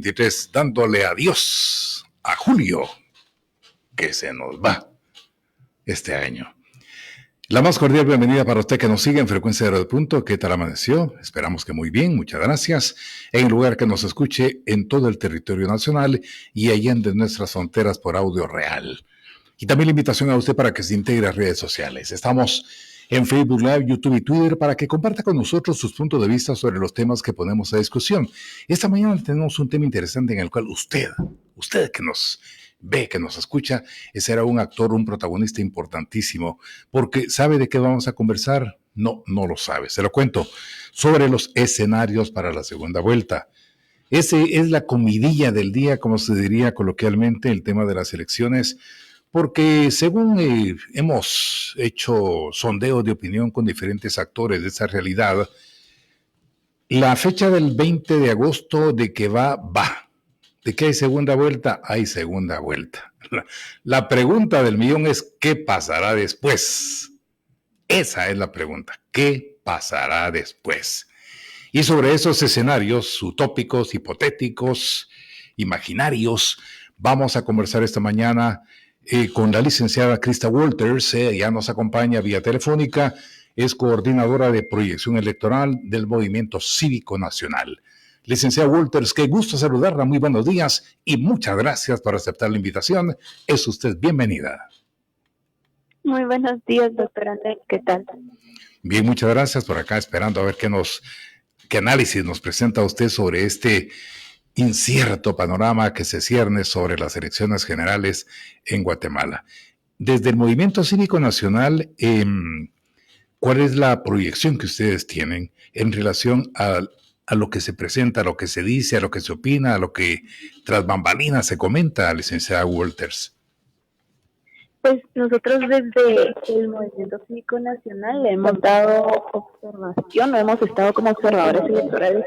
2023, dándole adiós a julio, que se nos va este año. La más cordial bienvenida para usted que nos sigue en Frecuencia de Radio Punto. ¿Qué tal amaneció? Esperamos que muy bien, muchas gracias. En lugar que nos escuche en todo el territorio nacional y allende nuestras fronteras por audio real. Y también la invitación a usted para que se integre a redes sociales. Estamos en Facebook Live, YouTube y Twitter para que comparta con nosotros sus puntos de vista sobre los temas que ponemos a discusión. Esta mañana tenemos un tema interesante en el cual usted que nos ve, que nos escucha, será un actor, un protagonista importantísimo, porque ¿sabe de qué vamos a conversar? No lo sabe, se lo cuento, sobre los escenarios para la segunda vuelta. Ese es la comidilla del día, como se diría coloquialmente, el tema de las elecciones, porque según hemos hecho sondeos de opinión con diferentes actores de esa realidad, la fecha del 20 de agosto de que va. ¿De qué hay segunda vuelta? Hay segunda vuelta. La pregunta del millón es, ¿qué pasará después? Esa es la pregunta. ¿Qué pasará después? Y sobre esos escenarios utópicos, hipotéticos, imaginarios, vamos a conversar esta mañana con la licenciada Krista Walters. Ya nos acompaña vía telefónica. Es coordinadora de proyección electoral del Movimiento Cívico Nacional. Licenciada Walters, qué gusto saludarla, muy buenos días y muchas gracias por aceptar la invitación. Es usted bienvenida. Muy buenos días, doctor Andrés, ¿qué tal? Bien, muchas gracias por acá, esperando a ver qué análisis nos presenta usted sobre este incierto panorama que se cierne sobre las elecciones generales en Guatemala. Desde el Movimiento Cívico Nacional, ¿cuál es la proyección que ustedes tienen en relación a lo que se presenta, a lo que se dice, a lo que se opina, a lo que tras bambalinas se comenta, licenciada Walters? Pues nosotros desde el Movimiento Cívico Nacional hemos dado observación, hemos estado como observadores electorales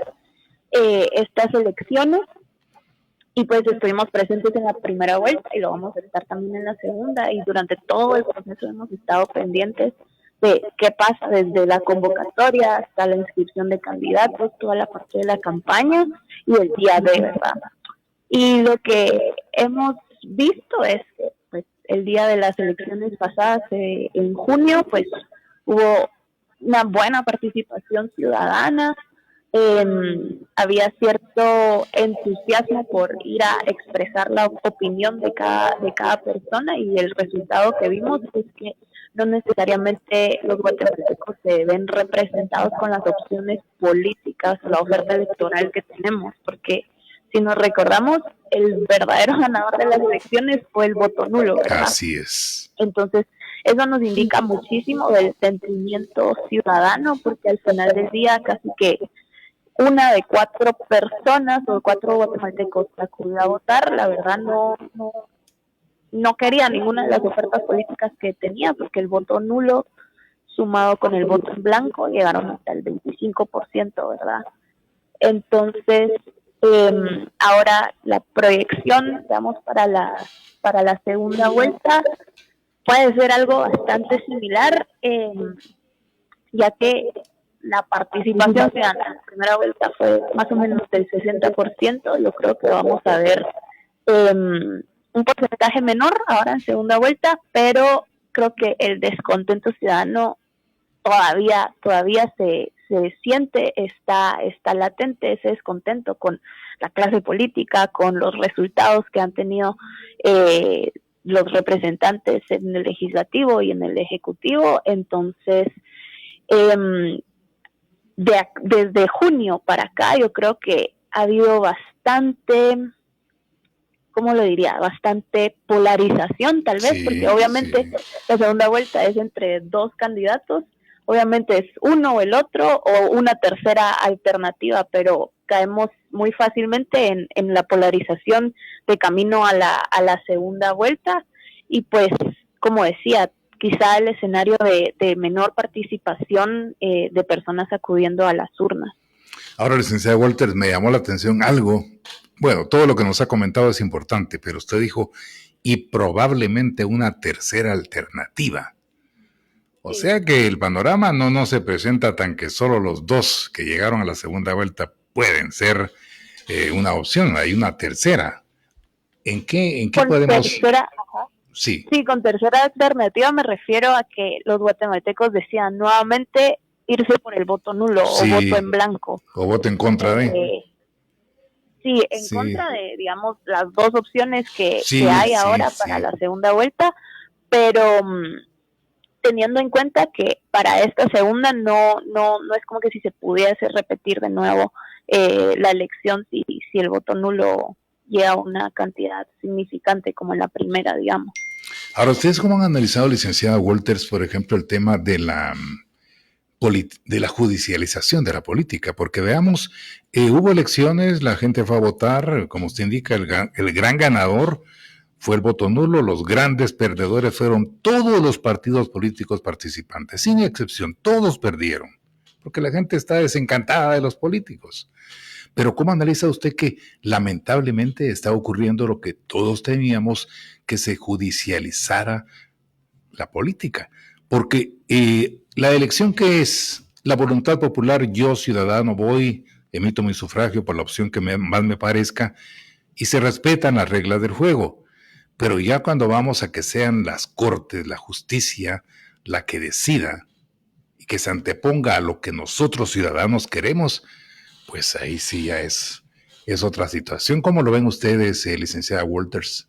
estas elecciones y pues estuvimos presentes en la primera vuelta y lo vamos a estar también en la segunda, y durante todo el proceso hemos estado pendientes de qué pasa desde la convocatoria hasta la inscripción de candidatos, toda la parte de la campaña y el día de verdad. Y lo que hemos visto es que pues, el día de las elecciones pasadas, en junio, pues hubo una buena participación ciudadana. Había cierto entusiasmo por ir a expresar la opinión de cada persona, y el resultado que vimos es que no necesariamente los guatemaltecos se ven representados con las opciones políticas o la oferta electoral que tenemos, porque si nos recordamos, el verdadero ganador de las elecciones fue el voto nulo, ¿verdad? Así es. Entonces, eso nos indica muchísimo del sentimiento ciudadano, porque al final del día casi que una de 4 personas o 4 guatemaltecos que acudió a votar, la verdad no quería ninguna de las ofertas políticas que tenía, porque el voto nulo sumado con el voto en blanco llegaron hasta el 25%, ¿verdad? Entonces, ahora la proyección, digamos, para la segunda vuelta puede ser algo bastante similar, ya que la participación ciudadana en la primera vuelta fue más o menos del 60%. Yo creo que vamos a ver un porcentaje menor ahora en segunda vuelta, pero creo que el descontento ciudadano todavía se siente, está latente ese descontento con la clase política, con los resultados que han tenido los representantes en el legislativo y en el ejecutivo. Entonces, desde junio para acá yo creo que ha habido bastante, ¿cómo lo diría? Bastante polarización tal vez, sí, porque obviamente la segunda vuelta es entre 2 candidatos, obviamente es uno o el otro o una tercera alternativa, pero caemos muy fácilmente en la polarización de camino a la segunda vuelta. Y pues, como decía, quizá el escenario de menor participación de personas acudiendo a las urnas. Ahora, licenciada Walters, me llamó la atención algo. Bueno, todo lo que nos ha comentado es importante, pero usted dijo, y probablemente una tercera alternativa. O sea que el panorama no se presenta tan que solo los 2 que llegaron a la segunda vuelta pueden ser una opción, hay una tercera. ¿En qué Con podemos...? tercera, Sí. Sí, con tercera alternativa me refiero a que los guatemaltecos decían nuevamente irse por el voto nulo o voto en blanco. O voto en contra de... Sí, en Sí. contra de, digamos, las dos opciones que hay Sí, ahora para la segunda vuelta, pero teniendo en cuenta que para esta segunda no es como que si se pudiese repetir de nuevo la elección si el voto nulo llega a una cantidad significante como en la primera, digamos. Ahora, ¿ustedes cómo han analizado, licenciada Walters, por ejemplo, el tema de la judicialización de la política? Porque veamos, hubo elecciones, la gente fue a votar, como usted indica, el gran ganador fue el voto nulo, los grandes perdedores fueron todos los partidos políticos participantes, sin excepción, todos perdieron, porque la gente está desencantada de los políticos. Pero ¿cómo analiza usted que lamentablemente está ocurriendo lo que todos temíamos, que se judicializara la política? Porque la elección que es la voluntad popular, yo ciudadano voy, emito mi sufragio por la opción que más me parezca y se respetan las reglas del juego. Pero ya cuando vamos a que sean las cortes, la justicia, la que decida y que se anteponga a lo que nosotros ciudadanos queremos, pues ahí sí ya es otra situación. ¿Cómo lo ven ustedes, licenciada Walters?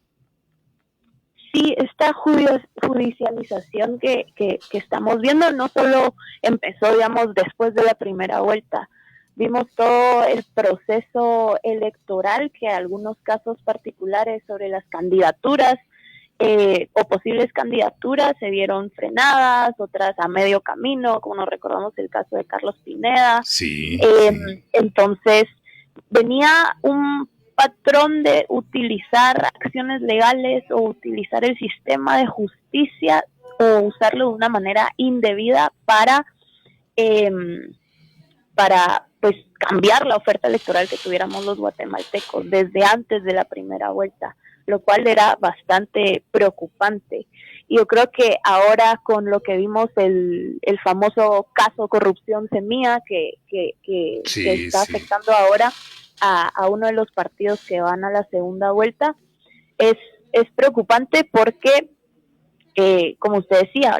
Sí, esta judicialización que estamos viendo no solo empezó, digamos, después de la primera vuelta. Vimos todo el proceso electoral, que en algunos casos particulares sobre las candidaturas o posibles candidaturas se vieron frenadas, otras a medio camino, como nos recordamos el caso de Carlos Pineda. Sí. Entonces, venía un patrón de utilizar acciones legales o utilizar el sistema de justicia o usarlo de una manera indebida para pues cambiar la oferta electoral que tuviéramos los guatemaltecos desde antes de la primera vuelta, lo cual era bastante preocupante. Y yo creo que ahora con lo que vimos el famoso caso corrupción Semilla que está afectando ahora a uno de los partidos que van a la segunda vuelta, es preocupante porque, como usted decía,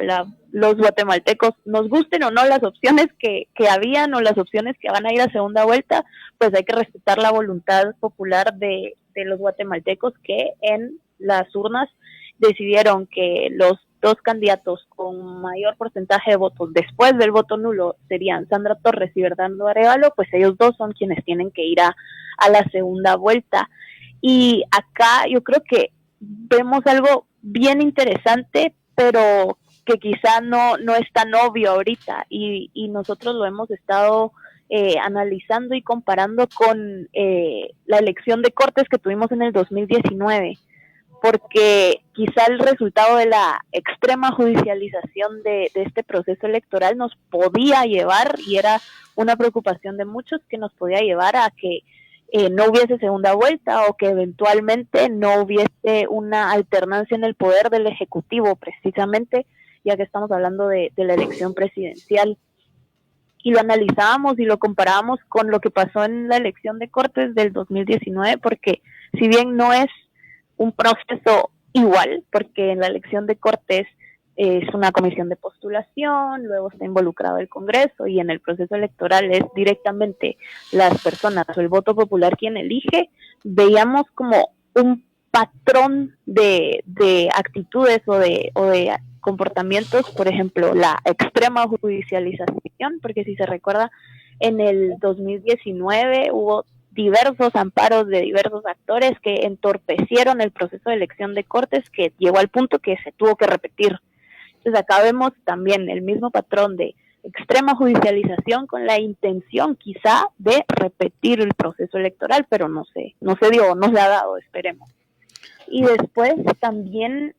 los guatemaltecos, nos gusten o no las opciones que habían o las opciones que van a ir a segunda vuelta, pues hay que respetar la voluntad popular de los guatemaltecos que en las urnas decidieron que los dos candidatos con mayor porcentaje de votos después del voto nulo serían Sandra Torres y Bernardo Arévalo, pues ellos dos son quienes tienen que ir a la segunda vuelta. Y acá yo creo que vemos algo bien interesante, pero que quizá no es tan obvio ahorita, y nosotros lo hemos estado analizando y comparando con la elección de Cortes que tuvimos en el 2019, porque quizá el resultado de la extrema judicialización de este proceso electoral nos podía llevar, y era una preocupación de muchos, que nos podía llevar a que no hubiese segunda vuelta o que eventualmente no hubiese una alternancia en el poder del Ejecutivo, precisamente, ya que estamos hablando de la elección presidencial. Y lo analizábamos y lo comparábamos con lo que pasó en la elección de Cortes del 2019, porque si bien no es un proceso igual, porque en la elección de Cortes es una comisión de postulación, luego está involucrado el Congreso, y en el proceso electoral es directamente las personas o el voto popular quien elige, veíamos como un patrón de actitudes o de comportamientos, por ejemplo, la extrema judicialización, porque si se recuerda, en el 2019 hubo diversos amparos de diversos actores que entorpecieron el proceso de elección de Cortes, que llegó al punto que se tuvo que repetir. Entonces acá vemos también el mismo patrón de extrema judicialización con la intención quizá de repetir el proceso electoral, pero no se dio, no se ha dado, esperemos. Y después también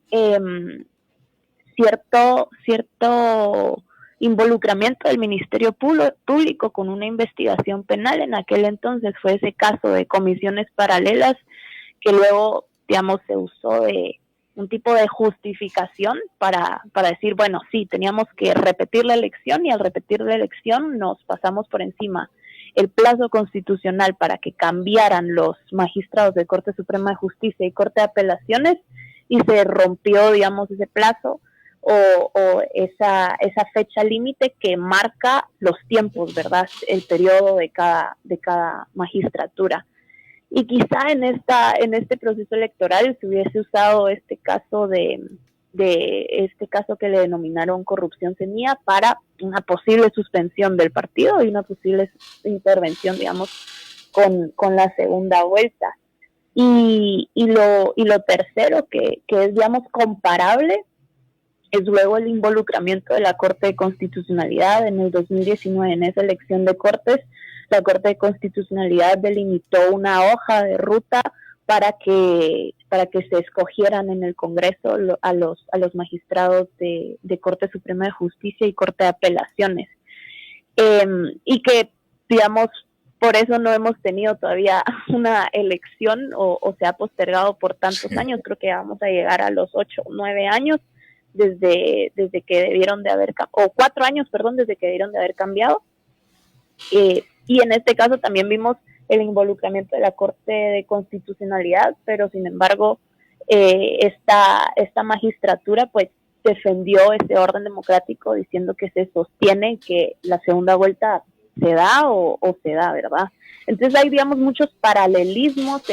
cierto involucramiento del Ministerio Público con una investigación penal. En aquel entonces fue ese caso de comisiones paralelas que luego, digamos, se usó de un tipo de justificación para decir, bueno, sí, teníamos que repetir la elección, y al repetir la elección nos pasamos por encima el plazo constitucional para que cambiaran los magistrados de Corte Suprema de Justicia y Corte de Apelaciones, y se rompió, digamos, ese plazo o esa fecha límite que marca los tiempos, ¿verdad? El periodo de cada magistratura. Y quizá en este proceso electoral se hubiese usado este caso que le denominaron corrupción semilla para una posible suspensión del partido y una posible intervención, digamos, con la segunda vuelta. Y lo tercero que es, digamos, comparable, es luego el involucramiento de la Corte de Constitucionalidad en el 2019. En esa elección de Cortes, la Corte de Constitucionalidad delimitó una hoja de ruta para que se escogieran en el Congreso a los magistrados de Corte Suprema de Justicia y Corte de Apelaciones. Y que, digamos, por eso no hemos tenido todavía una elección o se ha postergado por tantos años. Creo que vamos a llegar a los 8 o 9 años desde que debieron de haber, o 4 años, perdón, desde que debieron de haber cambiado. Y en este caso también vimos el involucramiento de la Corte de Constitucionalidad, pero sin embargo esta magistratura pues defendió ese orden democrático diciendo que se sostiene que la segunda vuelta se da o se da, ¿verdad? Entonces hay, digamos, muchos paralelismos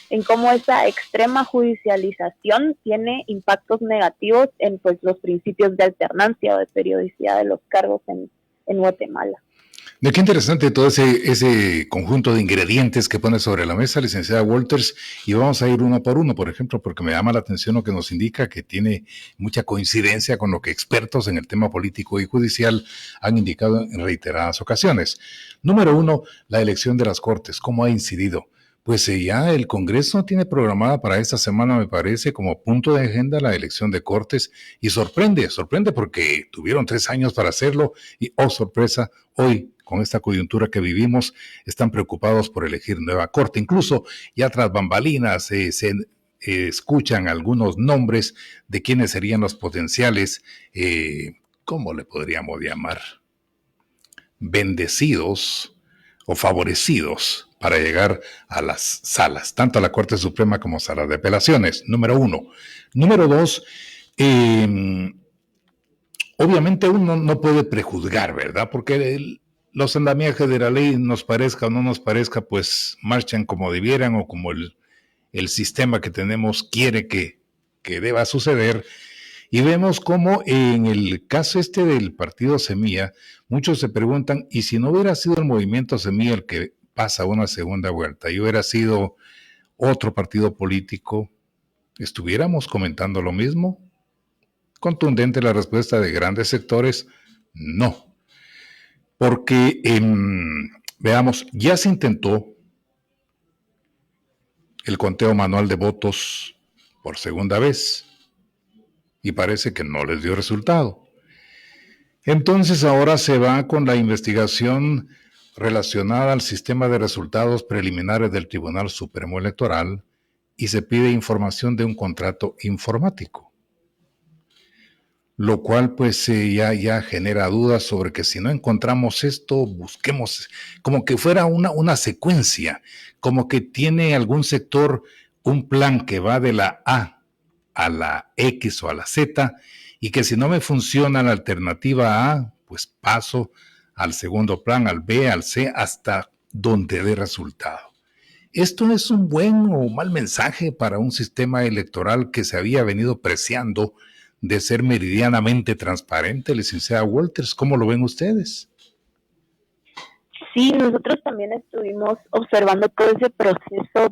en cómo esa extrema judicialización tiene impactos negativos en pues los principios de alternancia o de periodicidad de los cargos en Guatemala. Qué interesante todo ese conjunto de ingredientes que pone sobre la mesa, licenciada Walters, y vamos a ir uno por uno, por ejemplo, porque me llama la atención lo que nos indica que tiene mucha coincidencia con lo que expertos en el tema político y judicial han indicado en reiteradas ocasiones. Número 1, la elección de las Cortes, ¿cómo ha incidido? Pues ya el Congreso tiene programada para esta semana, me parece, como punto de agenda la elección de Cortes, y sorprende porque tuvieron 3 años para hacerlo y, oh sorpresa, hoy, con esta coyuntura que vivimos, están preocupados por elegir nueva Corte. Incluso ya tras bambalinas se escuchan algunos nombres de quiénes serían los potenciales, ¿cómo le podríamos llamar? Bendecidos o favorecidos para llegar a las salas, tanto a la Corte Suprema como a salas de apelaciones, número 1. Número 2, obviamente uno no puede prejuzgar, ¿verdad? Porque los andamiajes de la ley, nos parezca o no nos parezca, pues marchan como debieran o como el sistema que tenemos quiere que deba suceder. Y vemos cómo en el caso del partido Semilla, muchos se preguntan, ¿y si no hubiera sido el movimiento Semilla el que pasa una segunda vuelta y hubiera sido otro partido político, estuviéramos comentando lo mismo? Contundente la respuesta de grandes sectores, no. Porque, veamos, ya se intentó el conteo manual de votos por segunda vez y parece que no les dio resultado. Entonces ahora se va con la investigación relacionada al sistema de resultados preliminares del Tribunal Supremo Electoral y se pide información de un contrato informático. Lo cual pues ya genera dudas sobre que si no encontramos esto, busquemos como que fuera una secuencia, como que tiene algún sector un plan que va de la A a la X o a la Z, y que si no me funciona la alternativa A, pues paso al segundo plan, al B, al C, hasta donde dé resultado. Esto es un buen o mal mensaje para un sistema electoral que se había venido preciando de ser meridianamente transparente, licenciada Walters. ¿Cómo lo ven ustedes? Sí, nosotros también estuvimos observando todo ese proceso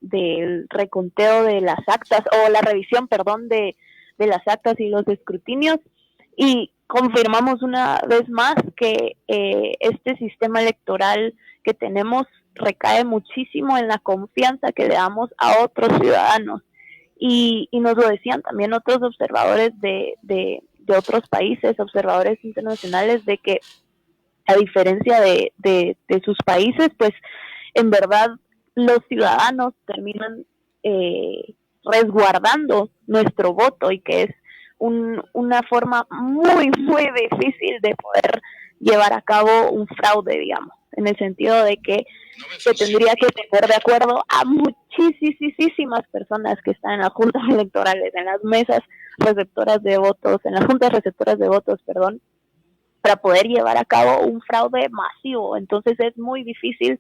del reconteo de las actas, o la revisión, perdón, de las actas y los escrutinios, y confirmamos una vez más que este sistema electoral que tenemos recae muchísimo en la confianza que le damos a otros ciudadanos. Y nos lo decían también otros observadores de otros países, observadores internacionales, de que a diferencia de sus países, pues en verdad los ciudadanos terminan resguardando nuestro voto, y que es una forma muy, muy difícil de poder llevar a cabo un fraude, digamos. en el sentido de que se tendría que poner de acuerdo a muchísimas personas que están en las juntas electorales, en las mesas receptoras de votos, en las juntas receptoras de votos, perdón, para poder llevar a cabo un fraude masivo. Entonces es muy difícil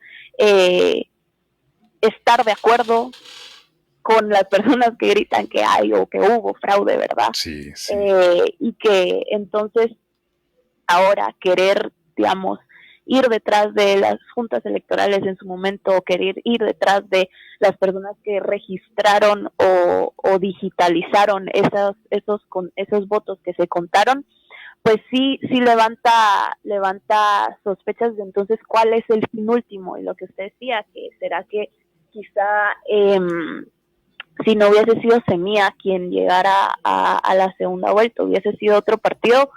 estar de acuerdo con las personas que gritan que hay o que hubo fraude, ¿verdad? Sí, sí. Y que entonces ahora querer, digamos, ir detrás de las juntas electorales en su momento, o querer ir detrás de las personas que registraron o digitalizaron esos votos que se contaron, pues sí levanta sospechas de entonces cuál es el fin último. Y lo que usted decía, que será que quizá si no hubiese sido Semilla quien llegara a la segunda vuelta, hubiese sido otro partido.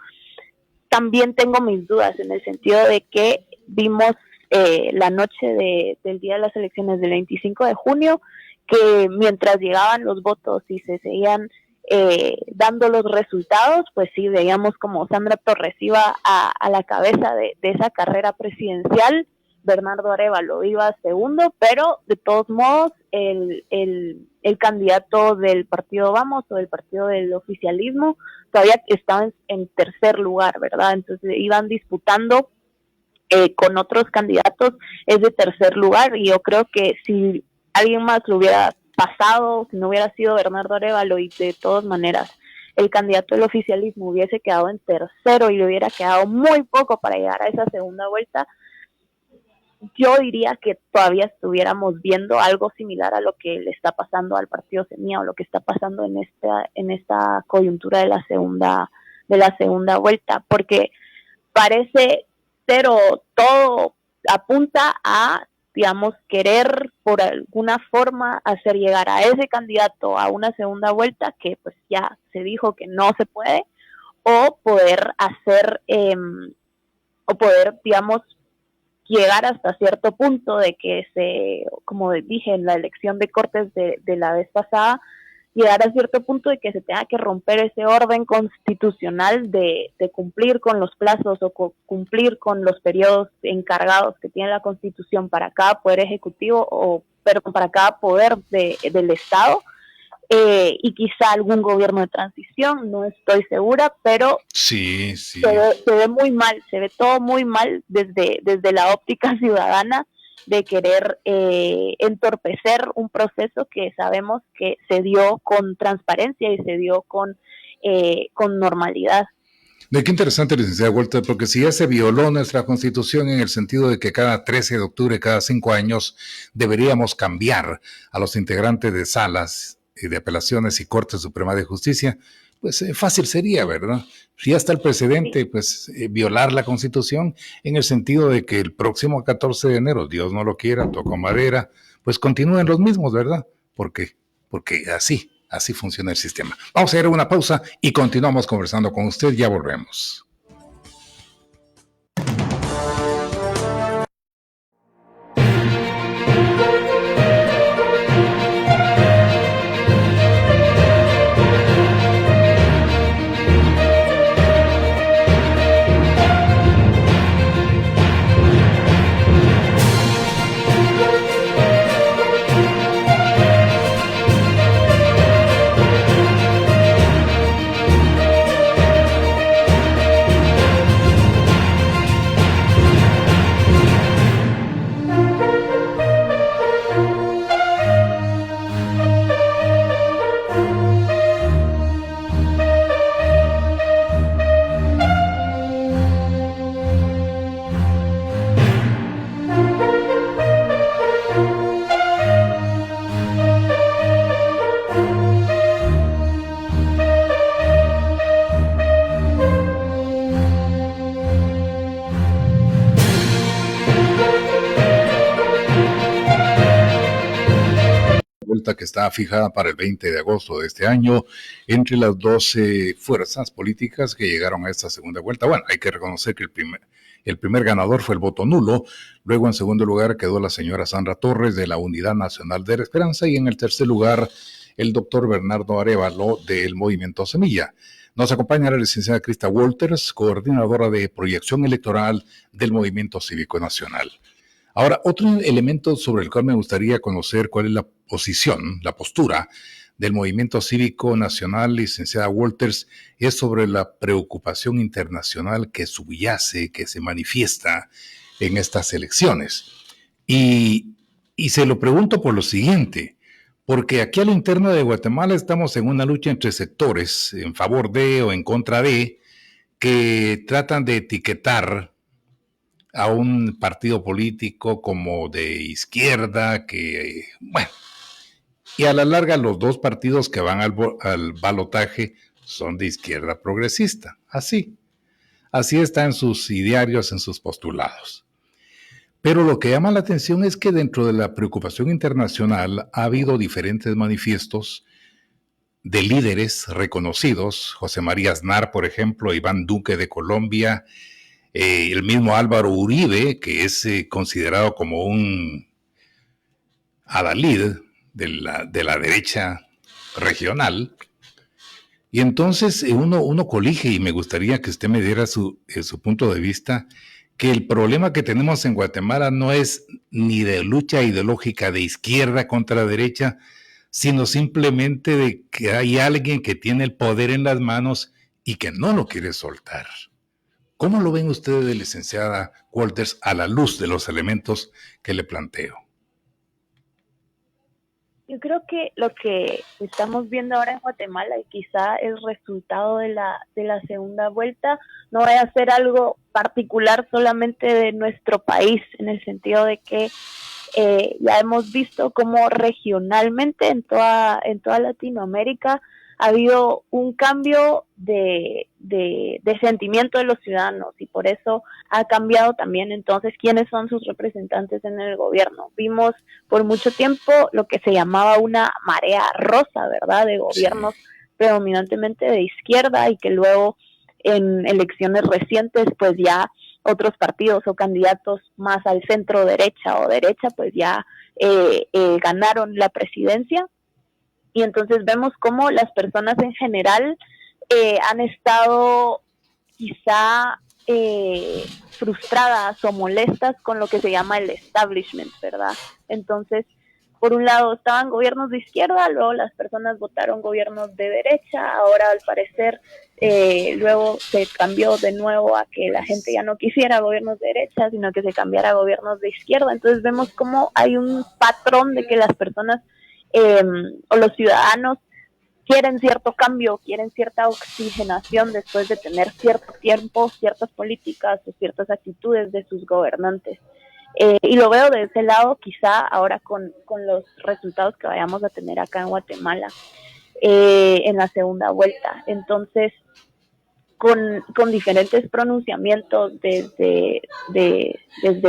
También tengo mis dudas en el sentido de que vimos la noche del día de las elecciones del 25 de junio, que mientras llegaban los votos y se seguían dando los resultados, pues sí, veíamos como Sandra Torres iba a la cabeza de esa carrera presidencial, Bernardo Arévalo iba segundo, pero de todos modos el candidato del partido Vamos o del partido del oficialismo todavía estaba en tercer lugar, ¿verdad? Entonces iban disputando con otros candidatos ese tercer lugar, y yo creo que si alguien más lo hubiera pasado, si no hubiera sido Bernardo Arévalo y de todas maneras el candidato del oficialismo hubiese quedado en tercero y le hubiera quedado muy poco para llegar a esa segunda vuelta, yo diría que todavía estuviéramos viendo algo similar a lo que le está pasando al partido Semilla o lo que está pasando en esta coyuntura de la segunda vuelta, porque parece, pero todo apunta a, digamos, querer por alguna forma hacer llegar a ese candidato a una segunda vuelta, que pues ya se dijo que no se puede, o poder hacer, digamos, llegar hasta cierto punto de que como dije en la elección de Cortes de la vez pasada, llegar a cierto punto de que se tenga que romper ese orden constitucional de cumplir con los plazos o cumplir con los periodos encargados que tiene la Constitución para cada poder ejecutivo para cada poder del Estado, y quizá algún gobierno de transición, no estoy segura, pero sí. Se ve muy mal, se ve todo muy mal desde la óptica ciudadana de querer entorpecer un proceso que sabemos que se dio con transparencia y se dio con normalidad. De qué interesante, licenciada Walter, porque si ya se violó nuestra Constitución en el sentido de que cada 13 de octubre, cada 5 años, deberíamos cambiar a los integrantes de salas de apelaciones y Corte Suprema de Justicia, pues fácil sería, ¿verdad? Si ya está el precedente, pues violar la Constitución en el sentido de que el próximo 14 de enero, Dios no lo quiera, toco madera, pues continúen los mismos, ¿verdad? Porque así funciona el sistema. Vamos a hacer una pausa y continuamos conversando con usted, ya volvemos. Que está fijada para el 20 de agosto de este año entre las 12 fuerzas políticas que llegaron a esta segunda vuelta. Bueno, hay que reconocer que el primer ganador fue el voto nulo, luego en segundo lugar quedó la señora Sandra Torres de la Unidad Nacional de la Esperanza y en el tercer lugar el doctor Bernardo Arévalo del Movimiento Semilla. Nos acompaña la licenciada Krista Walters, coordinadora de proyección electoral del Movimiento Cívico Nacional. Ahora, otro elemento sobre el cual me gustaría conocer cuál es la posición, la postura del Movimiento Cívico Nacional, licenciada Walters, es sobre la preocupación internacional que subyace, que se manifiesta en estas elecciones. Y se lo pregunto por lo siguiente, porque aquí a lo interno de Guatemala estamos en una lucha entre sectores en favor de o en contra de, que tratan de etiquetar a un partido político como de izquierda, bueno, y a la larga los dos partidos que van al balotaje son de izquierda progresista, así está en sus idearios, en sus postulados. Pero lo que llama la atención es que dentro de la preocupación internacional ha habido diferentes manifiestos de líderes reconocidos, José María Aznar, por ejemplo, Iván Duque de Colombia, el mismo Álvaro Uribe, que es considerado como un adalid de la derecha regional. Y entonces uno colige, y me gustaría que usted me diera su punto de vista, que el problema que tenemos en Guatemala no es ni de lucha ideológica de izquierda contra derecha, sino simplemente de que hay alguien que tiene el poder en las manos y que no lo quiere soltar. ¿Cómo lo ven ustedes, licenciada Walters, a la luz de los elementos que le planteo? Yo creo que lo que estamos viendo ahora en Guatemala y quizá el resultado de la segunda vuelta no vaya a ser algo particular solamente de nuestro país, en el sentido de que ya hemos visto cómo regionalmente en toda Latinoamérica ha habido un cambio de sentimiento de los ciudadanos, y por eso ha cambiado también entonces quiénes son sus representantes en el gobierno. Vimos por mucho tiempo lo que se llamaba una marea rosa, ¿verdad?, de gobiernos predominantemente de izquierda, y que luego en elecciones recientes pues ya otros partidos o candidatos más al centro derecha o derecha pues ya ganaron la presidencia. Y entonces vemos cómo las personas en general han estado quizá frustradas o molestas con lo que se llama el establishment, ¿verdad? Entonces, por un lado estaban gobiernos de izquierda, luego las personas votaron gobiernos de derecha, ahora al parecer luego se cambió de nuevo a que la gente ya no quisiera gobiernos de derecha, sino que se cambiara a gobiernos de izquierda. Entonces vemos cómo hay un patrón de que las personas o los ciudadanos quieren cierto cambio, quieren cierta oxigenación después de tener cierto tiempo, ciertas políticas o ciertas actitudes de sus gobernantes. Y lo veo de ese lado quizá ahora con los resultados que vayamos a tener acá en Guatemala en la segunda vuelta. Entonces, con diferentes pronunciamientos desde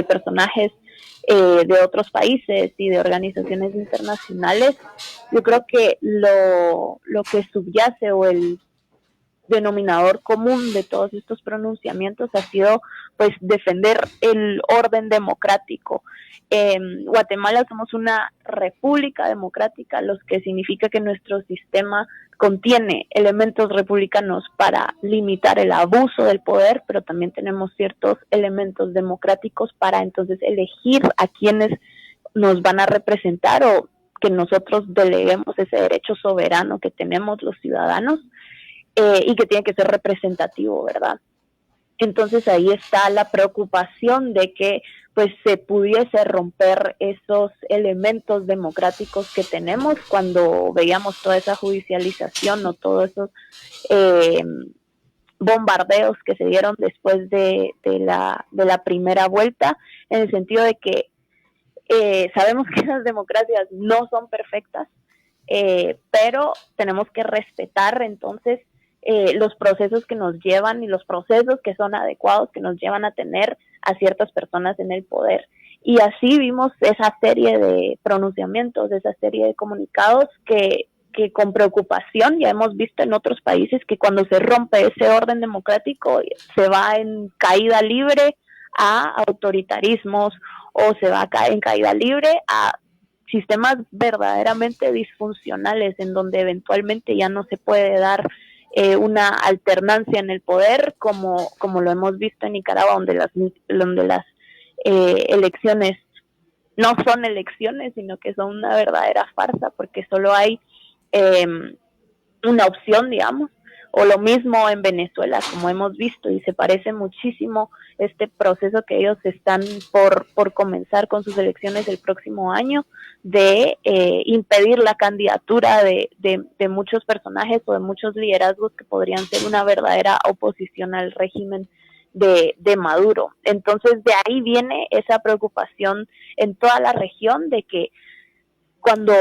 personajes de otros países y de organizaciones internacionales, yo creo que lo que subyace o el denominador común de todos estos pronunciamientos ha sido pues defender el orden democrático. En Guatemala somos una república democrática, lo que significa que nuestro sistema contiene elementos republicanos para limitar el abuso del poder, pero también tenemos ciertos elementos democráticos para entonces elegir a quienes nos van a representar o que nosotros deleguemos ese derecho soberano que tenemos los ciudadanos y que tiene que ser representativo, ¿verdad? Entonces ahí está la preocupación de que pues se pudiese romper esos elementos democráticos que tenemos cuando veíamos toda esa judicialización o todos esos bombardeos que se dieron después de la primera vuelta, en el sentido de que sabemos que las democracias no son perfectas, pero tenemos que respetar entonces los procesos que nos llevan y los procesos que son adecuados, que nos llevan a tener a ciertas personas en el poder. Y así vimos esa serie de pronunciamientos, esa serie de comunicados que con preocupación ya hemos visto en otros países que cuando se rompe ese orden democrático se va en caída libre a autoritarismos o se va en caída libre a sistemas verdaderamente disfuncionales en donde eventualmente ya no se puede dar una alternancia en el poder, como lo hemos visto en Nicaragua, donde las elecciones no son elecciones, sino que son una verdadera farsa, porque solo hay una opción, digamos, o lo mismo en Venezuela, como hemos visto, y se parece muchísimo este proceso que ellos están por comenzar con sus elecciones el próximo año, de impedir la candidatura de muchos personajes o de muchos liderazgos que podrían ser una verdadera oposición al régimen de Maduro. Entonces de ahí viene esa preocupación en toda la región de que cuando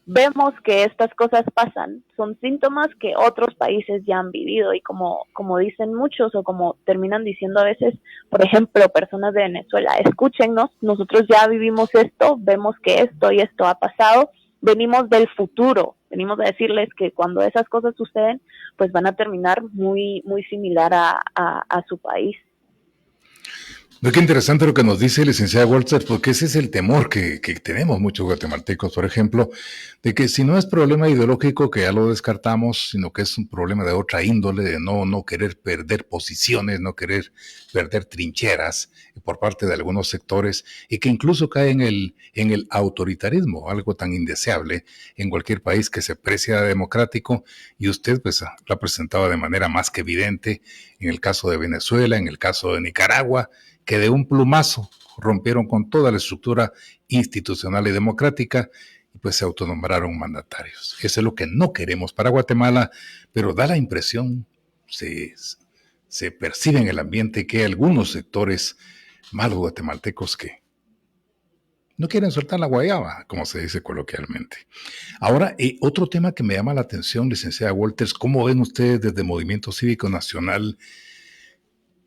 vemos que estas cosas pasan, son síntomas que otros países ya han vivido, y como dicen muchos, o como terminan diciendo a veces, por ejemplo, personas de Venezuela, escúchennos, nosotros ya vivimos esto, vemos que esto y esto ha pasado, venimos del futuro, venimos a decirles que cuando esas cosas suceden, pues van a terminar muy, muy similar a su país. Qué interesante lo que nos dice licenciada Walter, porque ese es el temor que tenemos muchos guatemaltecos, por ejemplo, de que si no es problema ideológico, que ya lo descartamos, sino que es un problema de otra índole, de no querer perder posiciones, no querer perder trincheras por parte de algunos sectores, y que incluso cae en el autoritarismo, algo tan indeseable en cualquier país que se precia democrático, y usted pues lo ha presentado de manera más que evidente en el caso de Venezuela, en el caso de Nicaragua, que de un plumazo rompieron con toda la estructura institucional y democrática y pues se autonombraron mandatarios. Eso es lo que no queremos para Guatemala, pero da la impresión, se percibe en el ambiente que hay algunos sectores malos guatemaltecos que no quieren soltar la guayaba, como se dice coloquialmente. Ahora, otro tema que me llama la atención, licenciada Walters, ¿cómo ven ustedes desde Movimiento Cívico Nacional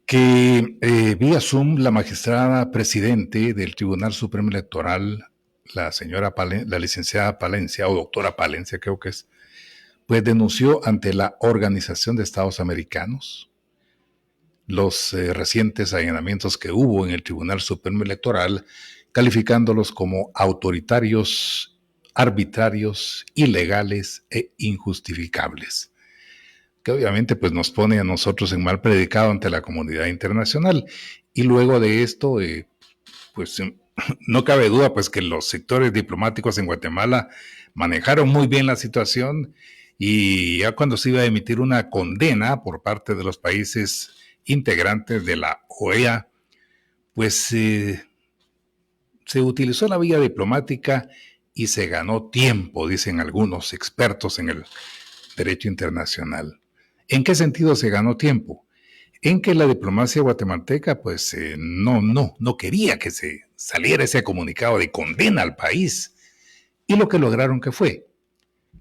que vía Zoom la magistrada presidente del Tribunal Supremo Electoral, la licenciada Palencia, o doctora Palencia creo que es, pues denunció ante la Organización de Estados Americanos los recientes allanamientos que hubo en el Tribunal Supremo Electoral, calificándolos como autoritarios, arbitrarios, ilegales e injustificables, que obviamente pues nos pone a nosotros en mal predicado ante la comunidad internacional. Y luego de esto, pues no cabe duda pues que los sectores diplomáticos en Guatemala manejaron muy bien la situación, y ya cuando se iba a emitir una condena por parte de los países integrantes de la OEA, pues se utilizó la vía diplomática y se ganó tiempo, dicen algunos expertos en el derecho internacional. ¿En qué sentido se ganó tiempo? En que la diplomacia guatemalteca pues no quería que se saliera ese comunicado de condena al país. Y lo que lograron que fue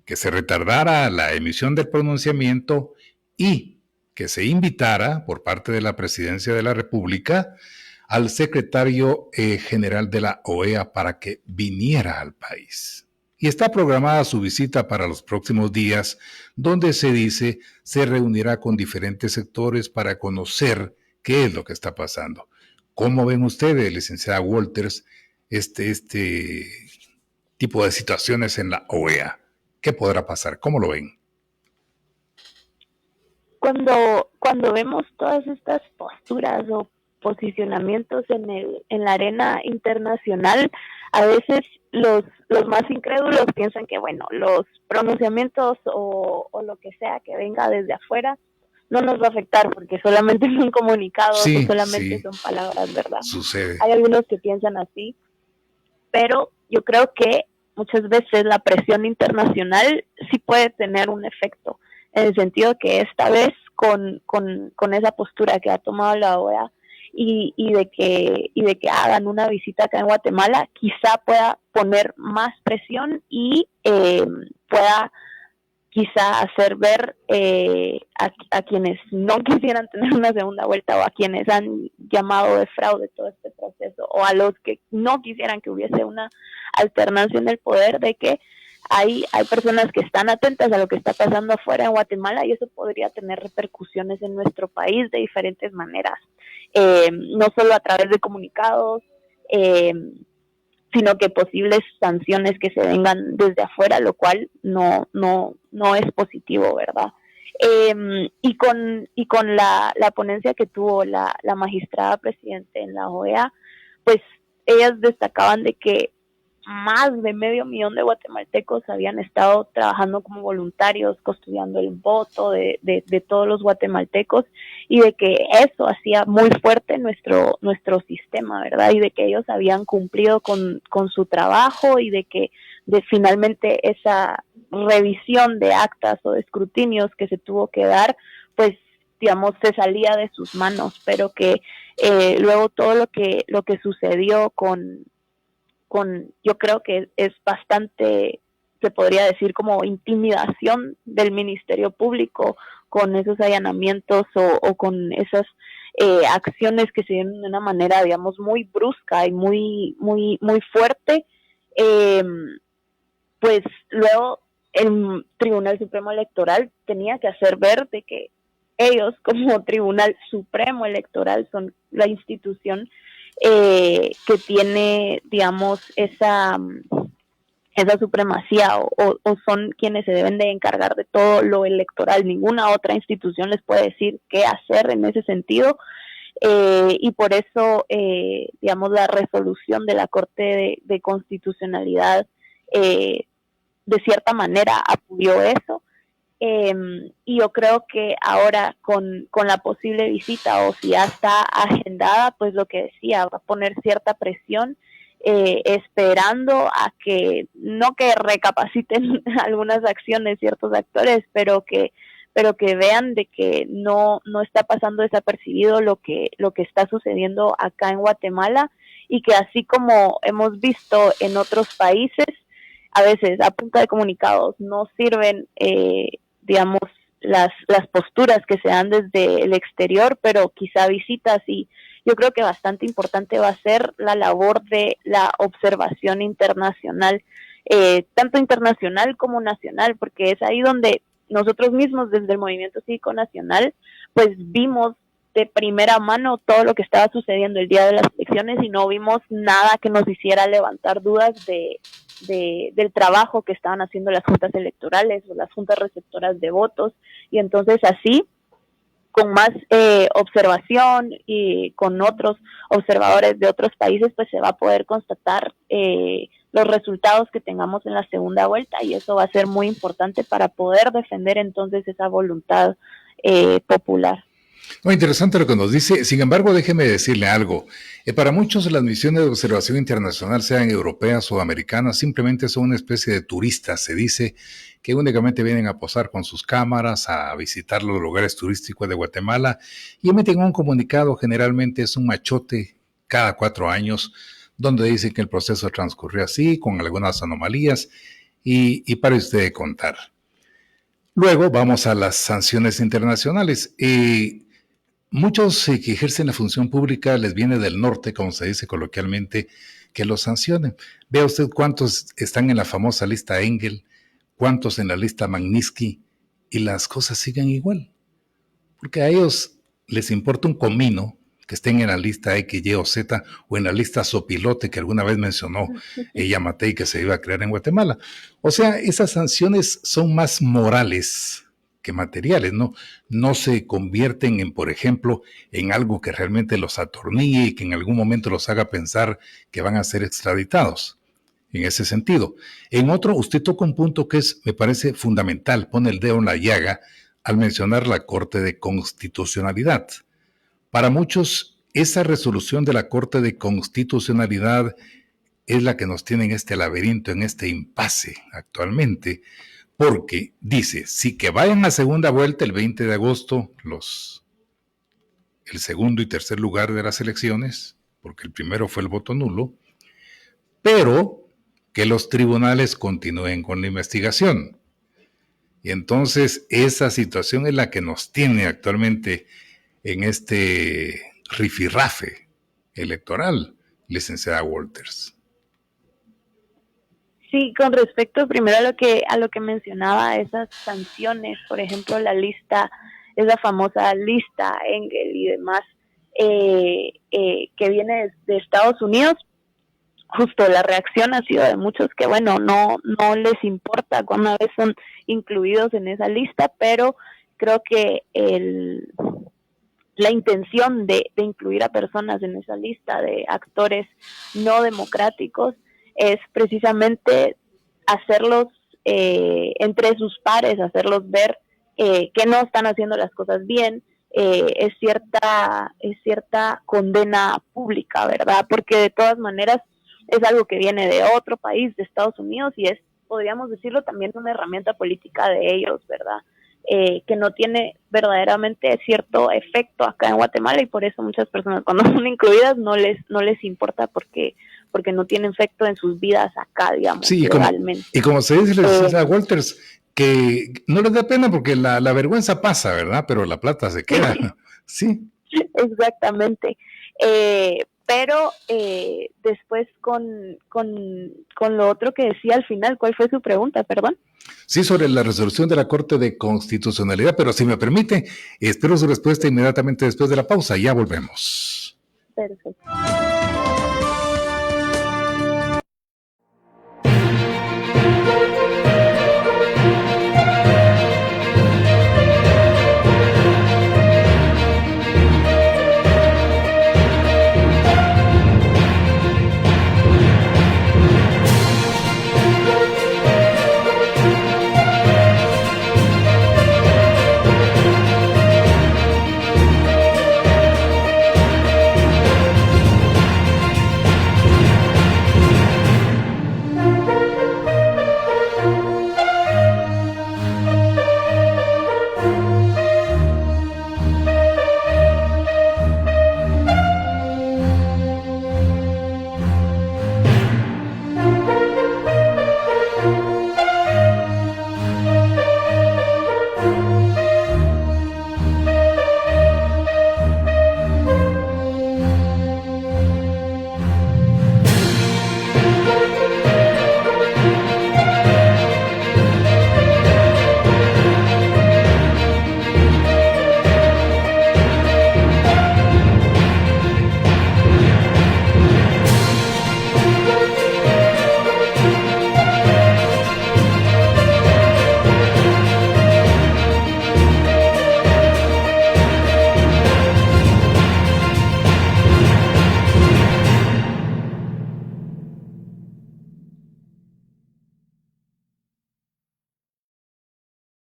que se retardara la emisión del pronunciamiento y que se invitara por parte de la Presidencia de la República al secretario general de la OEA para que viniera al país. Y está programada su visita para los próximos días, donde se dice se reunirá con diferentes sectores para conocer qué es lo que está pasando. ¿Cómo ven ustedes, licenciada Walters, este tipo de situaciones en la OEA? ¿Qué podrá pasar? ¿Cómo lo ven? Cuando vemos todas estas posturas o posicionamientos en la arena internacional, a veces los más incrédulos piensan que, bueno, los pronunciamientos o lo que sea que venga desde afuera no nos va a afectar porque solamente son comunicados, o solamente son palabras, ¿verdad? Sucede. Hay algunos que piensan así, pero yo creo que muchas veces la presión internacional sí puede tener un efecto, en el sentido que esta vez con esa postura que ha tomado la OEA y de que hagan una visita acá en Guatemala, quizá pueda poner más presión y pueda quizá hacer ver a quienes no quisieran tener una segunda vuelta, o a quienes han llamado de fraude todo este proceso, o a los que no quisieran que hubiese una alternancia en el poder, de que hay personas que están atentas a lo que está pasando afuera en Guatemala, y eso podría tener repercusiones en nuestro país de diferentes maneras, no solo a través de comunicados, sino que posibles sanciones que se vengan desde afuera, lo cual no es positivo, ¿verdad? Y con la ponencia que tuvo la magistrada presidente en la OEA, pues ellas destacaban de que más de 500,000 de guatemaltecos habían estado trabajando como voluntarios, custodiando el voto de todos los guatemaltecos, y de que eso hacía muy fuerte nuestro sistema, ¿verdad? Y de que ellos habían cumplido con su trabajo, y de que finalmente esa revisión de actas o de escrutinios que se tuvo que dar, pues digamos se salía de sus manos, pero que luego todo lo que sucedió con yo creo que es bastante, se podría decir, como intimidación del Ministerio Público, con esos allanamientos o con esas acciones que se dieron de una manera, digamos, muy brusca y muy fuerte. Pues luego el Tribunal Supremo Electoral tenía que hacer ver de que ellos, como Tribunal Supremo Electoral, son la institución que tiene, digamos, esa supremacía, o son quienes se deben de encargar de todo lo electoral. Ninguna otra institución les puede decir qué hacer en ese sentido. Y por eso, digamos, la resolución de la Corte de Constitucionalidad de cierta manera apoyó eso. Y yo creo que ahora con la posible visita, o si ya está agendada, pues lo que decía, va a poner cierta presión, esperando a que, no que recapaciten algunas acciones ciertos actores, pero que vean de que no está pasando desapercibido lo que está sucediendo acá en Guatemala, y que así como hemos visto en otros países, a veces a punta de comunicados no sirven, digamos, las posturas que se dan desde el exterior, pero quizá visitas. Y yo creo que bastante importante va a ser la labor de la observación internacional, tanto internacional como nacional, porque es ahí donde nosotros mismos desde el Movimiento Cívico Nacional pues vimos de primera mano todo lo que estaba sucediendo el día de las elecciones, y no vimos nada que nos hiciera levantar dudas del trabajo que estaban haciendo las juntas electorales o las juntas receptoras de votos. Y entonces así, con más observación y con otros observadores de otros países, pues se va a poder constatar los resultados que tengamos en la segunda vuelta, y eso va a ser muy importante para poder defender entonces esa voluntad popular. Muy interesante lo que nos dice. Sin embargo, déjeme decirle algo. Para muchos, las misiones de observación internacional, sean europeas o americanas, simplemente son una especie de turistas. Se dice que únicamente vienen a posar con sus cámaras, a visitar los lugares turísticos de Guatemala, y emiten un comunicado. Generalmente es un machote cada 4 años, donde dicen que el proceso transcurrió así, con algunas anomalías, y para usted de contar. Luego vamos a las sanciones internacionales. Muchos que ejercen la función pública les viene del norte, como se dice coloquialmente, que los sancionen. Vea usted cuántos están en la famosa lista Engel, cuántos en la lista Magnitsky, y las cosas siguen igual. Porque a ellos les importa un comino que estén en la lista X, Y o Z, o en la lista Sopilote que alguna vez mencionó Yamatei, que se iba a crear en Guatemala. O sea, esas sanciones son más morales que materiales, ¿no? No se convierten en, por ejemplo, en algo que realmente los atornille y que en algún momento los haga pensar que van a ser extraditados. En ese sentido. En otro, usted toca un punto que me parece fundamental, pone el dedo en la llaga al mencionar la Corte de Constitucionalidad. Para muchos, esa resolución de la Corte de Constitucionalidad es la que nos tiene en este laberinto, en este impasse actualmente, porque dice, sí, que vayan a segunda vuelta el 20 de agosto el segundo y tercer lugar de las elecciones, porque el primero fue el voto nulo, pero que los tribunales continúen con la investigación. Y entonces esa situación es la que nos tiene actualmente en este rifirrafe electoral, licenciada Walters. Sí, con respecto primero a lo que mencionaba, esas sanciones, por ejemplo, esa famosa lista Engel y demás, que viene de Estados Unidos, justo la reacción ha sido de muchos que, bueno, no les importa cuando una vez son incluidos en esa lista, pero creo que la intención de incluir a personas en esa lista de actores no democráticos es precisamente hacerlos entre sus pares, hacerlos ver que no están haciendo las cosas bien. Es cierta condena pública, ¿verdad? Porque de todas maneras es algo que viene de otro país, de Estados Unidos, y es, podríamos decirlo, también una herramienta política de ellos, ¿verdad? Que no tiene verdaderamente cierto efecto acá en Guatemala, y por eso muchas personas cuando son incluidas no les importa porque no tiene efecto en sus vidas acá, digamos, Sí, legalmente. Y como se dice, licenciada Walters, que no les da pena porque la vergüenza pasa, ¿verdad? Pero la plata se queda. Sí. Exactamente. Pero después con lo otro que decía al final, ¿cuál fue su pregunta? Perdón. Sí, sobre la resolución de la Corte de Constitucionalidad, pero si me permite, espero su respuesta inmediatamente después de la pausa. Ya volvemos. Perfecto.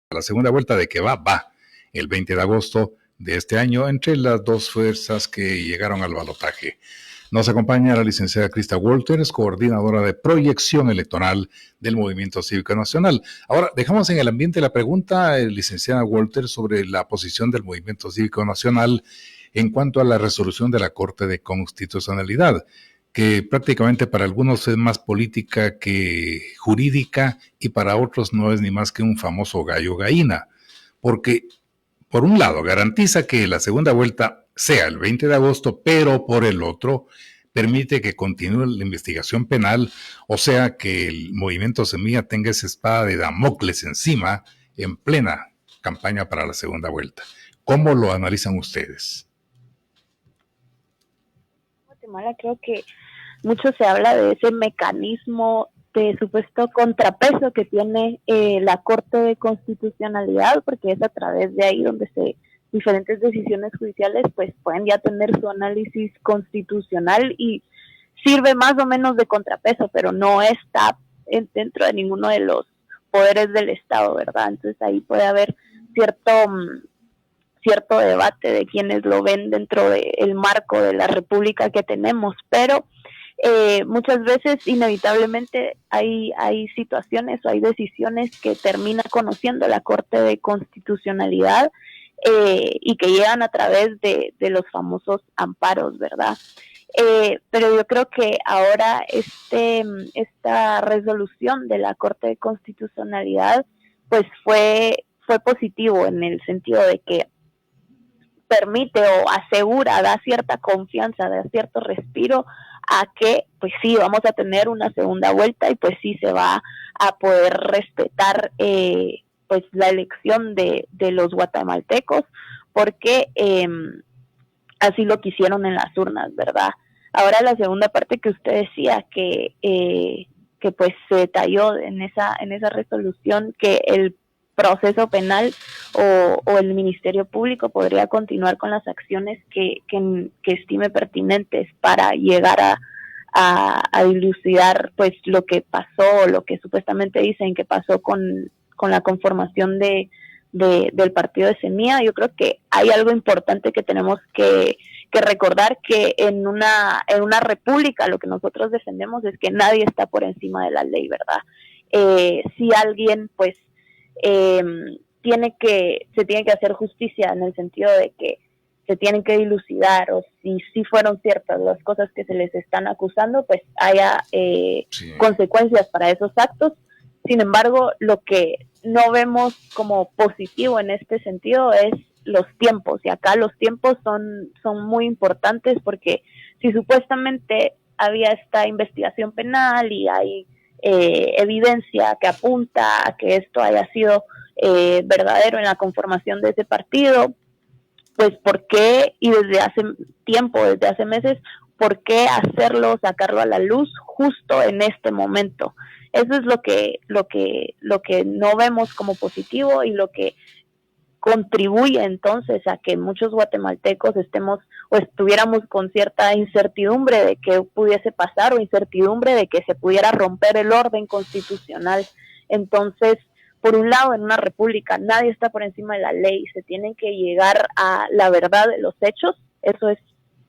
La segunda vuelta de que va el 20 de agosto de este año entre las dos fuerzas que llegaron al balotaje. Nos acompaña la licenciada Krista Walters, coordinadora de proyección electoral del Movimiento Cívico Nacional. Ahora, dejamos en el ambiente la pregunta, licenciada Walters, sobre la posición del Movimiento Cívico Nacional en cuanto a la resolución de la Corte de Constitucionalidad, que prácticamente para algunos es más política que jurídica y para otros no es ni más que un famoso gallo-gallina, porque por un lado garantiza que la segunda vuelta sea el 20 de agosto, pero por el otro permite que continúe la investigación penal, o sea que el movimiento Semilla tenga esa espada de Damocles encima en plena campaña para la segunda vuelta. ¿Cómo lo analizan ustedes? Guatemala, creo que mucho se habla de ese mecanismo de supuesto contrapeso que tiene la Corte de Constitucionalidad, porque es a través de ahí donde diferentes decisiones judiciales pues pueden ya tener su análisis constitucional y sirve más o menos de contrapeso, pero no está dentro de ninguno de los poderes del Estado, ¿verdad? Entonces ahí puede haber cierto debate de quienes lo ven dentro del marco de la república que tenemos, pero muchas veces inevitablemente hay situaciones o hay decisiones que termina conociendo la Corte de Constitucionalidad y que llegan a través de los famosos amparos, ¿verdad? Pero yo creo que ahora esta resolución de la Corte de Constitucionalidad pues fue positivo en el sentido de que permite o asegura, da cierta confianza, da cierto respiro a que pues sí vamos a tener una segunda vuelta y pues sí se va a poder respetar pues la elección de los guatemaltecos porque así lo quisieron en las urnas, ¿verdad? Ahora la segunda parte que usted decía que pues se detalló en esa resolución que el proceso penal o el Ministerio Público podría continuar con las acciones que estime pertinentes para llegar a dilucidar pues lo que pasó, lo que supuestamente dicen que pasó con la conformación del partido de Semilla. Yo creo que hay algo importante que tenemos que recordar, que en una república lo que nosotros defendemos es que nadie está por encima de la ley, ¿verdad? Si alguien pues se tiene que hacer justicia en el sentido de que se tienen que dilucidar, o si fueron ciertas las cosas que se les están acusando, pues haya consecuencias para esos actos. Sin embargo, lo que no vemos como positivo en este sentido es los tiempos, y acá los tiempos son muy importantes, porque si supuestamente había esta investigación penal y hay evidencia que apunta a que esto haya sido verdadero en la conformación de ese partido, pues ¿por qué? Y desde hace tiempo, desde hace meses, ¿por qué hacerlo, sacarlo a la luz justo en este momento? Eso es lo que no vemos como positivo, y lo que contribuye entonces a que muchos guatemaltecos estemos o estuviéramos con cierta incertidumbre de qué pudiese pasar, o incertidumbre de que se pudiera romper el orden constitucional. Entonces, por un lado, en una república nadie está por encima de la ley, se tienen que llegar a la verdad de los hechos, eso es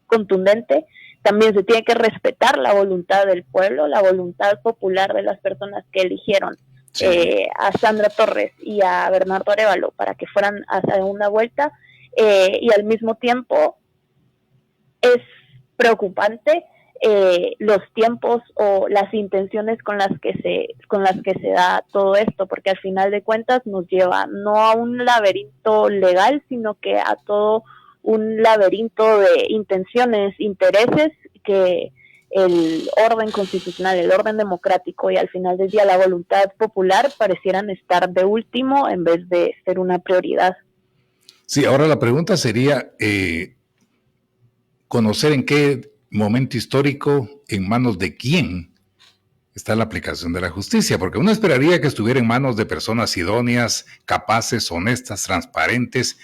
contundente. También se tiene que respetar la voluntad del pueblo, la voluntad popular de las personas que eligieron a Sandra Torres y a Bernardo Arévalo para que fueran a segunda vuelta, y al mismo tiempo es preocupante los tiempos o las intenciones con las que se da todo esto, porque al final de cuentas nos lleva no a un laberinto legal, sino que a todo un laberinto de intenciones, intereses, que el orden constitucional, el orden democrático y al final del día la voluntad popular parecieran estar de último en vez de ser una prioridad. Sí, ahora la pregunta sería conocer en qué momento histórico, en manos de quién está la aplicación de la justicia, porque uno esperaría que estuviera en manos de personas idóneas, capaces, honestas, transparentes,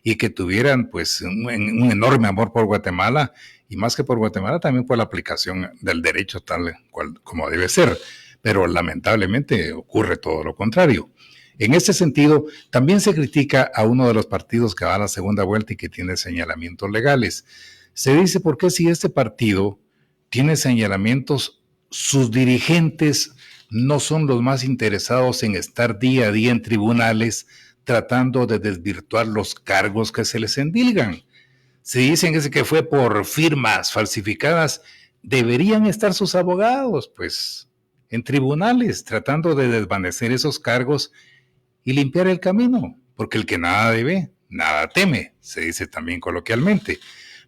y que tuvieran pues un enorme amor por Guatemala, y más que por Guatemala, también por la aplicación del derecho tal cual como debe ser. Pero lamentablemente ocurre todo lo contrario. En este sentido, también se critica a uno de los partidos que va a la segunda vuelta y que tiene señalamientos legales. Se dice, ¿por qué si este partido tiene señalamientos, sus dirigentes no son los más interesados en estar día a día en tribunales tratando de desvirtuar los cargos que se les endilgan? Se dicen que fue por firmas falsificadas. Deberían estar sus abogados, pues, en tribunales, tratando de desvanecer esos cargos y limpiar el camino, porque el que nada debe, nada teme, se dice también coloquialmente.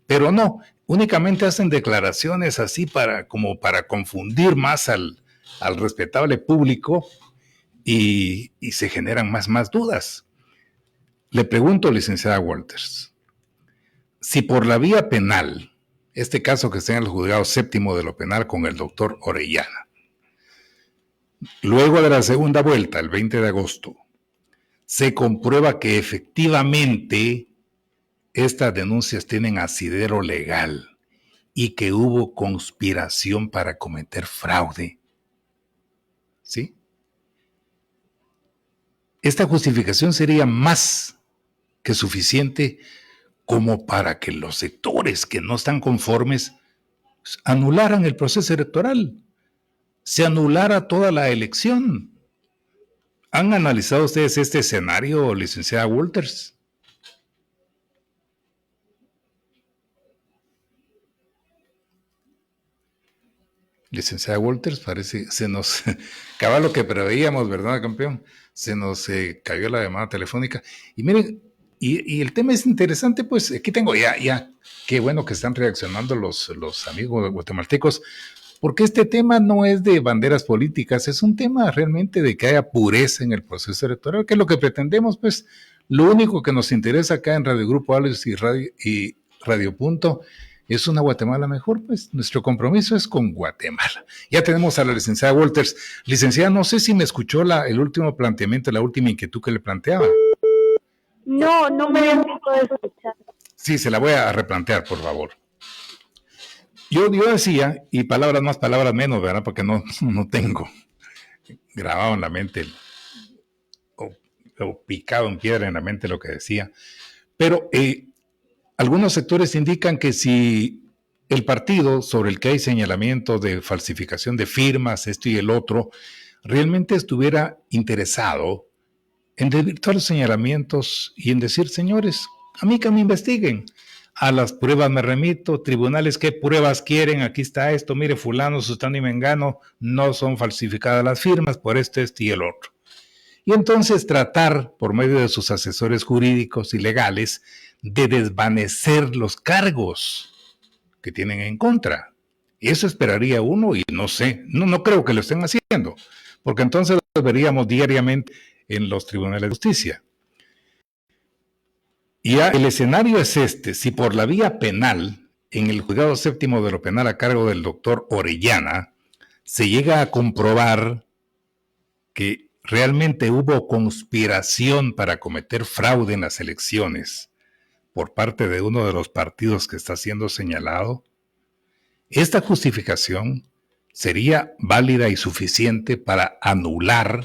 Pero no, únicamente hacen declaraciones así como para confundir más al respetable público, y se generan más dudas. Le pregunto, licenciada Walters, si por la vía penal, este caso que está en el juzgado séptimo de lo penal con el doctor Orellana, luego de la segunda vuelta, el 20 de agosto, se comprueba que efectivamente estas denuncias tienen asidero legal y que hubo conspiración para cometer fraude, ¿sí? Esta justificación sería más que suficiente como para que los sectores que no están conformes anularan el proceso electoral, se anulara toda la elección. ¿Han analizado ustedes este escenario, licenciada Walters? Licenciada Walters, parece se nos acaba lo que preveíamos, ¿verdad, campeón? Se nos cayó la llamada telefónica. Y miren, y el tema es interesante, pues aquí tengo ya, qué bueno que están reaccionando los amigos guatemaltecos, porque este tema no es de banderas políticas, es un tema realmente de que haya pureza en el proceso electoral, que es lo que pretendemos, pues. Lo único que nos interesa acá en Radio Grupo Alex y Radio Punto es una Guatemala mejor, pues nuestro compromiso es con Guatemala. Ya tenemos a la licenciada Walters. Licenciada, no sé si me escuchó el último planteamiento, la última inquietud que le planteaba. No me dio tiempo de escuchar. Sí, se la voy a replantear, por favor. Yo decía, y palabras más, palabras menos, ¿verdad? Porque no tengo grabado en la mente o picado en piedra en la mente lo que decía. Pero algunos sectores indican que si el partido sobre el que hay señalamiento de falsificación de firmas, esto y el otro, realmente estuviera interesado en desvirtuar los señalamientos y en decir, señores, a mí que me investiguen, a las pruebas me remito, tribunales, ¿qué pruebas quieren? Aquí está esto, mire, fulano, sutano y mengano, no son falsificadas las firmas por esto y el otro. Y entonces tratar, por medio de sus asesores jurídicos y legales, de desvanecer los cargos que tienen en contra. Y eso esperaría uno, y no sé, no creo que lo estén haciendo, porque entonces lo veríamos diariamente en los tribunales de justicia. Y el escenario es este: si por la vía penal, en el juzgado séptimo de lo penal a cargo del doctor Orellana, se llega a comprobar que realmente hubo conspiración para cometer fraude en las elecciones por parte de uno de los partidos que está siendo señalado, esta justificación sería válida y suficiente para anular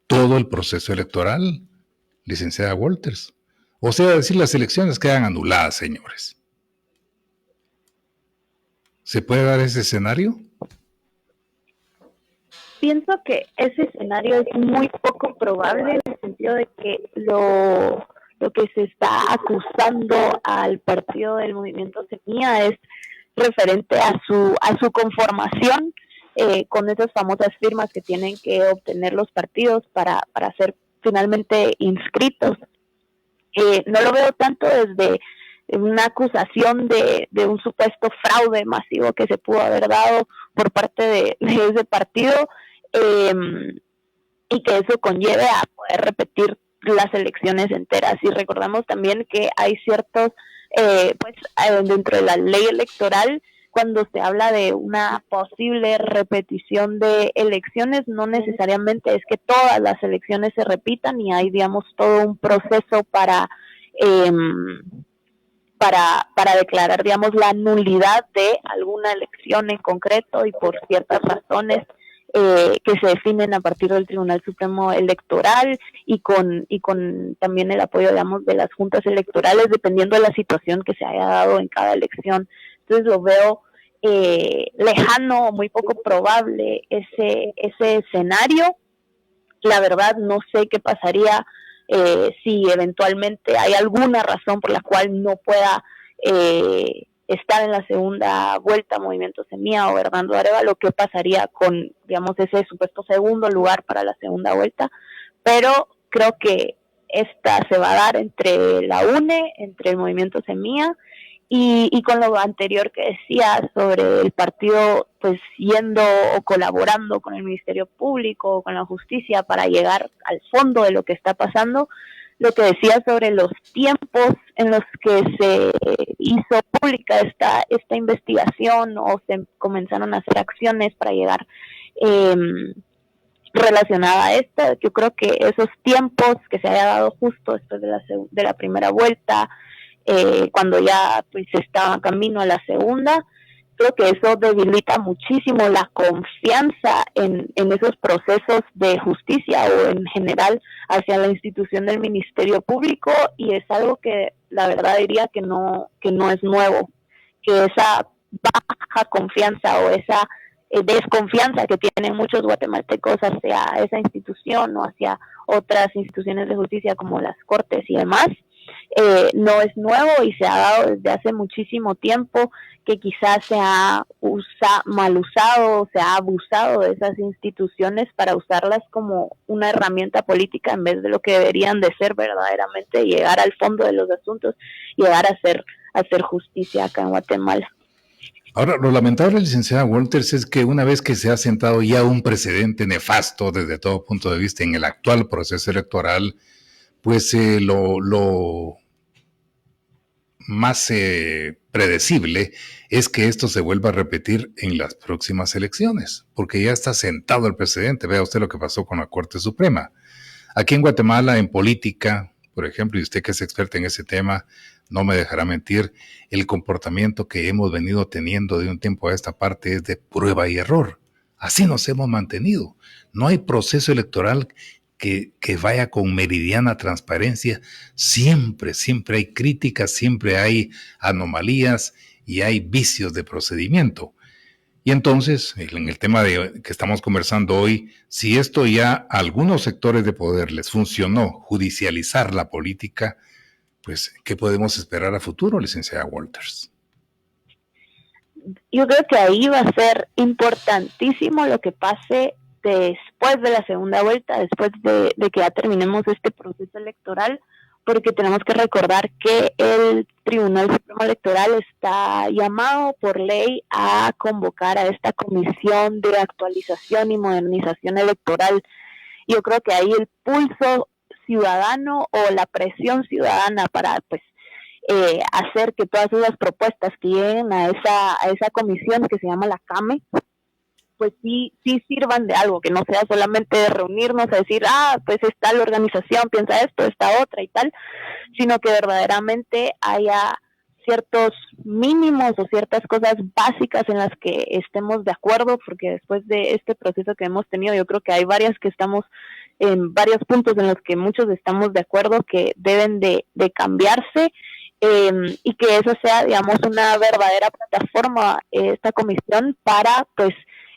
todo el proceso electoral, licenciada Walters. O sea, decir, las elecciones quedan anuladas, señores. ¿Se puede dar ese escenario? Pienso que ese escenario es muy poco probable, en el sentido de que lo que se está acusando al partido del Movimiento Semilla es referente a su conformación con esas famosas firmas que tienen que obtener los partidos para ser finalmente inscritos. No lo veo tanto desde una acusación de un supuesto fraude masivo que se pudo haber dado por parte de ese partido, y que eso conlleve a poder repetir las elecciones enteras. Y recordamos también que hay ciertos, dentro de la ley electoral, cuando se habla de una posible repetición de elecciones, no necesariamente es que todas las elecciones se repitan, y hay, digamos, todo un proceso para declarar, digamos, la nulidad de alguna elección en concreto, y por ciertas razones que se definen a partir del Tribunal Supremo Electoral, y con también el apoyo, digamos, de las juntas electorales, dependiendo de la situación que se haya dado en cada elección. Entonces lo veo lejano, muy poco probable ese escenario. La verdad no sé qué pasaría si eventualmente hay alguna razón por la cual no pueda estar en la segunda vuelta Movimiento Semilla o Hernando Arévalo, qué pasaría con, digamos, ese supuesto segundo lugar para la segunda vuelta. Pero creo que esta se va a dar entre la UNE, entre el Movimiento Semilla, y con lo anterior que decía sobre el partido, pues yendo o colaborando con el Ministerio Público o con la justicia para llegar al fondo de lo que está pasando. Lo que decía sobre los tiempos en los que se hizo pública esta investigación, o se comenzaron a hacer acciones para llegar relacionada a esto, yo creo que esos tiempos que se haya dado justo después de la primera vuelta, cuando ya pues estaba camino a la segunda, creo que eso debilita muchísimo la confianza en esos procesos de justicia, o en general hacia la institución del Ministerio Público, y es algo que la verdad diría que no es nuevo, que esa baja confianza o esa desconfianza que tienen muchos guatemaltecos hacia esa institución o hacia otras instituciones de justicia como las cortes y demás, no es nuevo, y se ha dado desde hace muchísimo tiempo, que quizás se ha mal usado, se ha abusado de esas instituciones para usarlas como una herramienta política, en vez de lo que deberían de ser verdaderamente llegar al fondo de los asuntos, llegar a hacer justicia acá en Guatemala. Ahora, lo lamentable, licenciada Walters, es que una vez que se ha sentado ya un precedente nefasto desde todo punto de vista en el actual proceso electoral, pues lo más predecible es que esto se vuelva a repetir en las próximas elecciones, porque ya está sentado el precedente. Vea usted lo que pasó con la Corte Suprema. Aquí en Guatemala, en política, por ejemplo, y usted que es experta en ese tema, no me dejará mentir, el comportamiento que hemos venido teniendo de un tiempo a esta parte es de prueba y error. Así nos hemos mantenido. No hay proceso electoral que vaya con meridiana transparencia. Siempre hay críticas, siempre hay anomalías y hay vicios de procedimiento. Y entonces, en el tema que estamos conversando hoy, si esto ya a algunos sectores de poder les funcionó, judicializar la política, pues, ¿qué podemos esperar a futuro, licenciada Walters? Yo creo que ahí va a ser importantísimo lo que pase después de la segunda vuelta, después de que ya terminemos este proceso electoral, porque tenemos que recordar que el Tribunal Supremo Electoral está llamado por ley a convocar a esta comisión de actualización y modernización electoral. Yo creo que ahí el pulso ciudadano o la presión ciudadana para hacer que todas esas propuestas que lleguen a esa comisión que se llama la CAME, pues sí sirvan de algo, que no sea solamente de reunirnos a decir, pues esta la organización piensa esto, esta otra y tal, sino que verdaderamente haya ciertos mínimos o ciertas cosas básicas en las que estemos de acuerdo, porque después de este proceso que hemos tenido, yo creo que hay varias que estamos en varios puntos en los que muchos estamos de acuerdo que deben de cambiarse, y que eso sea, digamos, una verdadera plataforma, esta comisión, para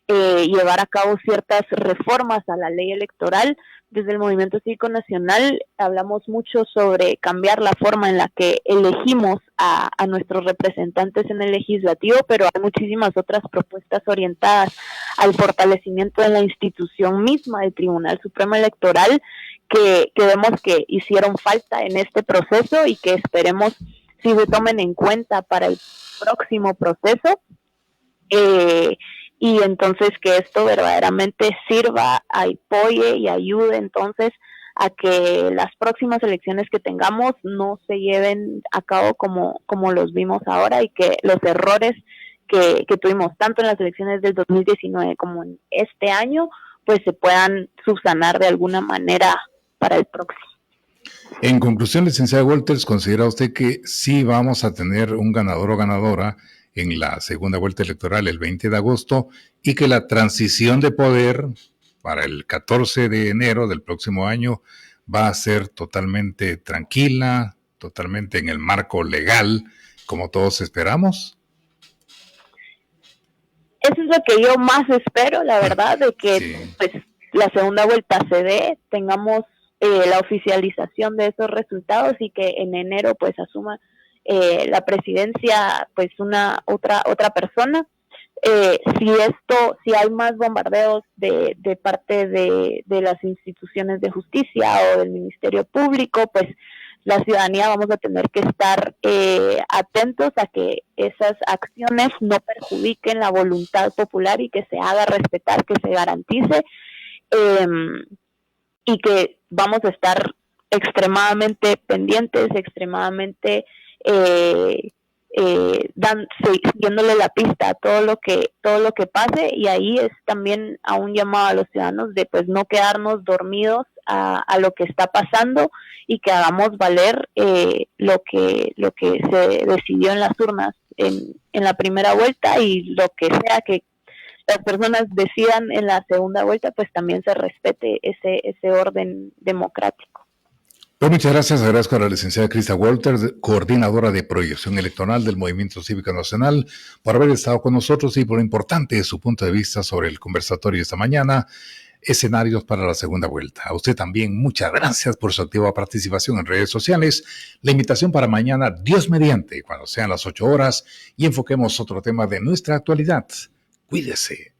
llevar a cabo ciertas reformas a la ley electoral. Desde el Movimiento Cívico Nacional hablamos mucho sobre cambiar la forma en la que elegimos a nuestros representantes en el legislativo, pero hay muchísimas otras propuestas orientadas al fortalecimiento de la institución misma del Tribunal Supremo Electoral que vemos que hicieron falta en este proceso y que esperemos si se tomen en cuenta para el próximo proceso. Y entonces que esto verdaderamente sirva, apoye y ayude entonces a que las próximas elecciones que tengamos no se lleven a cabo como los vimos ahora, y que los errores que tuvimos tanto en las elecciones del 2019 como en este año pues se puedan subsanar de alguna manera para el próximo. En conclusión, licenciada Walters, ¿considera usted que sí vamos a tener un ganador o ganadora en la segunda vuelta electoral el 20 de agosto y que la transición de poder para el 14 de enero del próximo año va a ser totalmente tranquila, totalmente en el marco legal, como todos esperamos? Eso es lo que yo más espero, la verdad, de que pues la segunda vuelta se dé, tengamos la oficialización de esos resultados y que en enero pues asuma la presidencia pues otra persona. Si hay más bombardeos de parte de las instituciones de justicia o del Ministerio Público, pues la ciudadanía vamos a tener que estar atentos a que esas acciones no perjudiquen la voluntad popular y que se haga respetar, que se garantice, y que vamos a estar extremadamente pendientes, extremadamente siguiéndole la pista a todo lo que pase, y ahí es también a un llamado a los ciudadanos de pues no quedarnos dormidos a lo que está pasando y que hagamos valer lo que se decidió en las urnas en la primera vuelta, y lo que sea que las personas decidan en la segunda vuelta, pues también se respete ese orden democrático. Pues muchas gracias. Agradezco a la licenciada Krista Walters, coordinadora de proyección electoral del Movimiento Cívico Nacional, por haber estado con nosotros y por lo importante de su punto de vista sobre el conversatorio esta mañana, escenarios para la segunda vuelta. A usted también muchas gracias por su activa participación en redes sociales. La invitación para mañana, Dios mediante, cuando sean las 8 horas, y enfoquemos otro tema de nuestra actualidad. Cuídese.